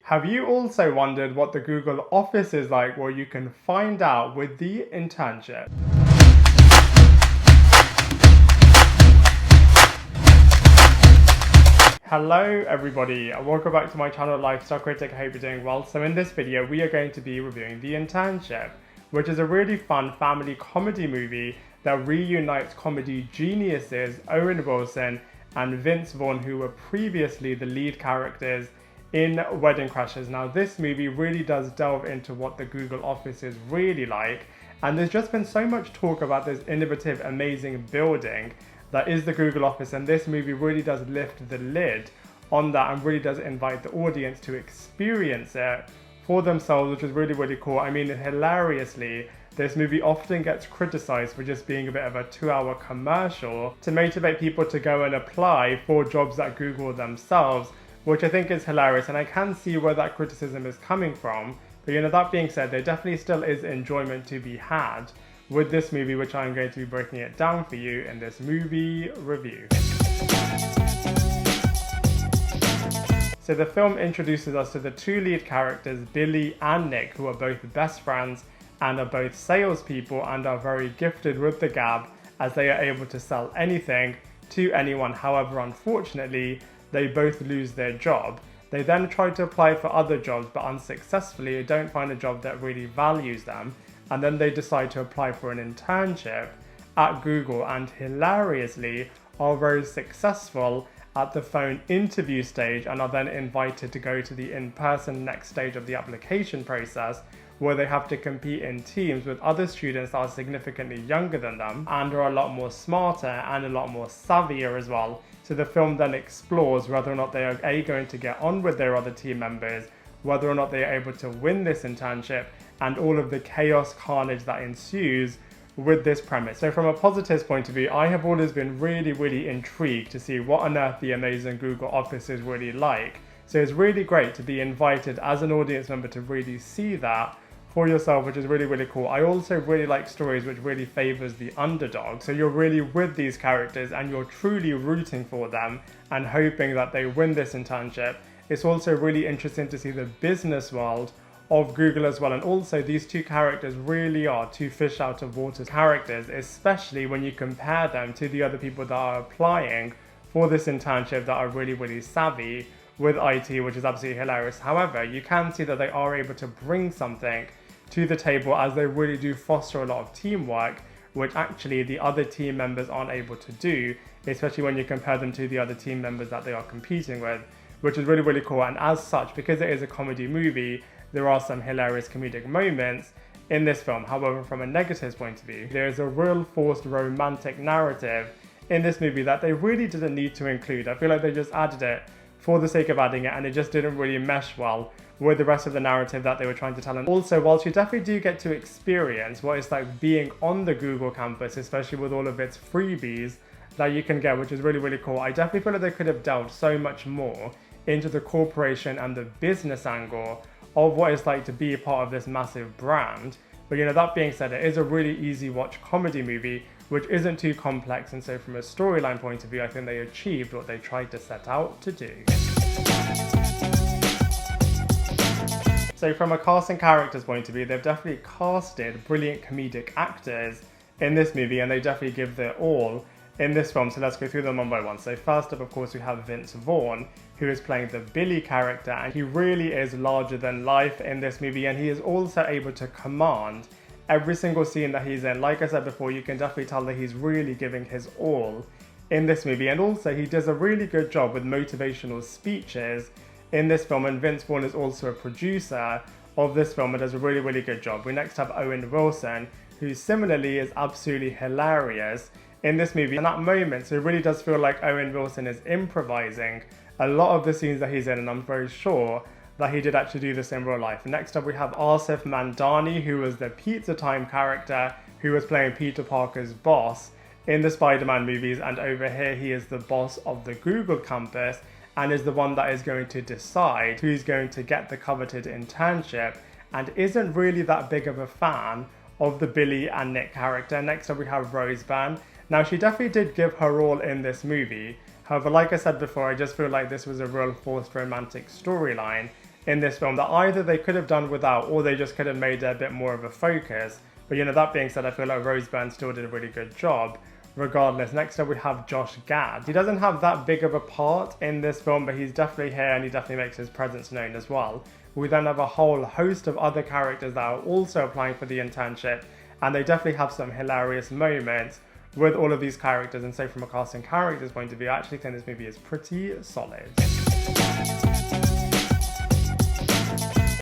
Have you also wondered what the Google office is like? Well, you can find out with the internship. Hello everybody, welcome back to my channel Lifestyle Critic. I hope you're doing well. So in this video we are going to be reviewing The Internship, which is a really fun family comedy movie that reunites comedy geniuses Owen Wilson and Vince Vaughn, who were previously the lead characters in Wedding Crashers. Now this movie really does delve into what the Google office is really like, and there's just been so much talk about this innovative, amazing building that is the Google office, and this movie really does lift the lid on that and really does invite the audience to experience it for themselves, which is really cool. I mean, hilariously, this movie often gets criticized for just being a bit of a 2-hour commercial to motivate people to go and apply for jobs at Google themselves, which I think is hilarious, and I can see where that criticism is coming from. But that being said, there definitely still is enjoyment to be had with this movie, which I'm going to be breaking it down for you in this movie review. So the film introduces us to the two lead characters, Billy and Nick, who are both best friends and are both salespeople and are very gifted with the gab, as they are able to sell anything to anyone. However, unfortunately, they both lose their job. They then try to apply for other jobs, but unsuccessfully don't find a job that really values them. And then they decide to apply for an internship at Google, and hilariously are very successful at the phone interview stage and are then invited to go to the in-person next stage of the application process, where they have to compete in teams with other students that are significantly younger than them and are a lot more smarter and a lot more savvier as well. So the film then explores whether or not they are going to get on with their other team members, whether or not they are able to win this internship, and all of the chaos carnage that ensues with this premise. So from a positives point of view, I have always been really intrigued to see what on earth the amazing Google office is really like. So it's really great to be invited as an audience member to really see that for yourself, which is really cool. I also really like stories which really favors the underdog. So you're really with these characters and you're truly rooting for them and hoping that they win this internship. It's also really interesting to see the business world of Google as well, and also these two characters really are two fish out of water characters, especially when you compare them to the other people that are applying for this internship that are really savvy with IT, which is absolutely hilarious. However, you can see that they are able to bring something to the table, as they really do foster a lot of teamwork, which actually the other team members aren't able to do, especially when you compare them to the other team members that they are competing with, which is really cool. And as such, because it is a comedy movie, there are some hilarious comedic moments in this film. However, from a negatives point of view, there is a real forced romantic narrative in this movie that they really didn't need to include. I feel like they just added it for the sake of adding it, and it just didn't really mesh well with the rest of the narrative that they were trying to tell. And also, whilst you definitely do get to experience what it's like being on the Google campus, especially with all of its freebies that you can get, which is really cool, I definitely feel like they could have delved so much more into the corporation and the business angle of what it's like to be a part of this massive brand. But that being said, it is a really easy watch comedy movie, which isn't too complex, and so from a storyline point of view, I think they achieved what they tried to set out to do. So from a cast and characters point of view, they've definitely casted brilliant comedic actors in this movie, and they definitely give their all in this film. So let's go through them one by one. So first up, of course, we have Vince Vaughn, who is playing the Billy character, and he really is larger than life in this movie, and he is also able to command every single scene that he's in. Like I said before, you can definitely tell that he's really giving his all in this movie, and also he does a really good job with motivational speeches in this film, and Vince Vaughn is also a producer of this film and does a really good job. We next have Owen Wilson, who similarly is absolutely hilarious in this movie. In that moment, so it really does feel like Owen Wilson is improvising a lot of the scenes that he's in, and I'm very sure that he did actually do this in real life. Next up, we have Aasif Mandani, who was the Pizza Time character, who was playing Peter Parker's boss in the Spider-Man movies, and over here he is the boss of the Google campus and is the one that is going to decide who's going to get the coveted internship, and isn't really that big of a fan of the Billy and Nick character. Next up, we have Byrne. Now, she definitely did give her all in this movie. However, like I said before, I just feel like this was a real forced romantic storyline, in this film that either they could have done without or they just could have made it a bit more of a focus. But that being said, I feel like Rose Byrne still did a really good job. Regardless, next up we have Josh Gad. He doesn't have that big of a part in this film, but he's definitely here and he definitely makes his presence known as well. We then have a whole host of other characters that are also applying for the internship, and they definitely have some hilarious moments with all of these characters. And so from a cast and characters point of view, I actually think this movie is pretty solid.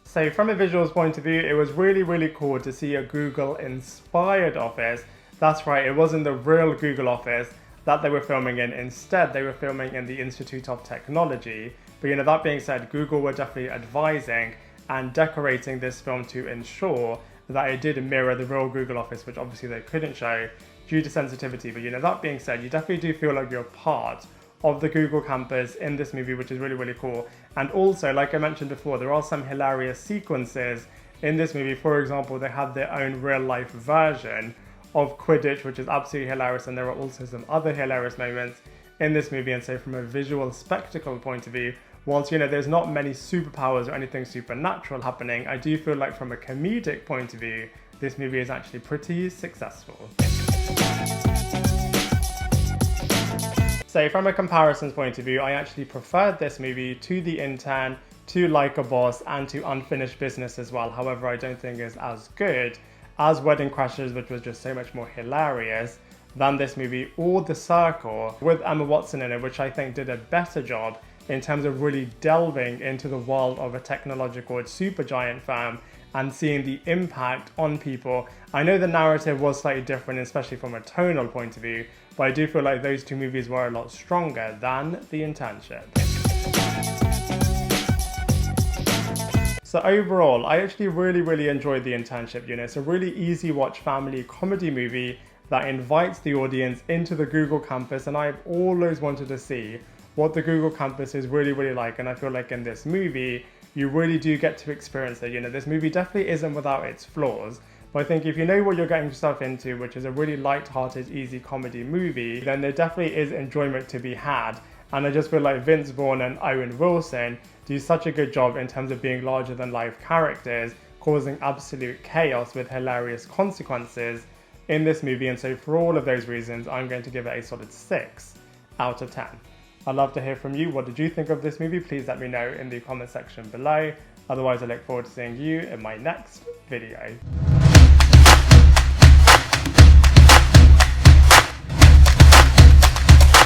So from a visuals point of view, it was really cool to see a Google inspired office. That's right, it wasn't the real Google office that they were filming in. Instead, they were filming in the Institute of Technology. But that being said, Google were definitely advising and decorating this film to ensure that it did mirror the real Google office, which obviously they couldn't show due to sensitivity. But that being said, you definitely do feel like you're part of the Google campus in this movie, which is really cool. And also, like I mentioned before, there are some hilarious sequences in this movie. For example, they have their own real life version of Quidditch, which is absolutely hilarious, and there are also some other hilarious moments in this movie. And so from a visual spectacle point of view, whilst there's not many superpowers or anything supernatural happening, I do feel like from a comedic point of view, this movie is actually pretty successful. So from a comparisons point of view, I actually preferred this movie to The Intern, to Like a Boss, and to Unfinished Business as well. However, I don't think it's as good as Wedding Crashers, which was just so much more hilarious than this movie, or The Sircar with Emma Watson in it, which I think did a better job in terms of really delving into the world of a technological supergiant firm and seeing the impact on people. I know the narrative was slightly different, especially from a tonal point of view, but I do feel like those two movies were a lot stronger than The Internship. So overall, I actually really enjoyed The Internship. It's a really easy watch family comedy movie that invites the audience into the Google campus, and I've always wanted to see what the Google campus is really like, and I feel like in this movie, you really do get to experience it. This movie definitely isn't without its flaws, but I think if you know what you're getting yourself into, which is a really light-hearted, easy comedy movie, then there definitely is enjoyment to be had. And I just feel like Vince Vaughn and Owen Wilson do such a good job in terms of being larger-than-life characters, causing absolute chaos with hilarious consequences in this movie. And so for all of those reasons, I'm going to give it a solid 6 out of 10. I'd love to hear from you. What did you think of this movie? Please let me know in the comment section below. Otherwise, I look forward to seeing you in my next video.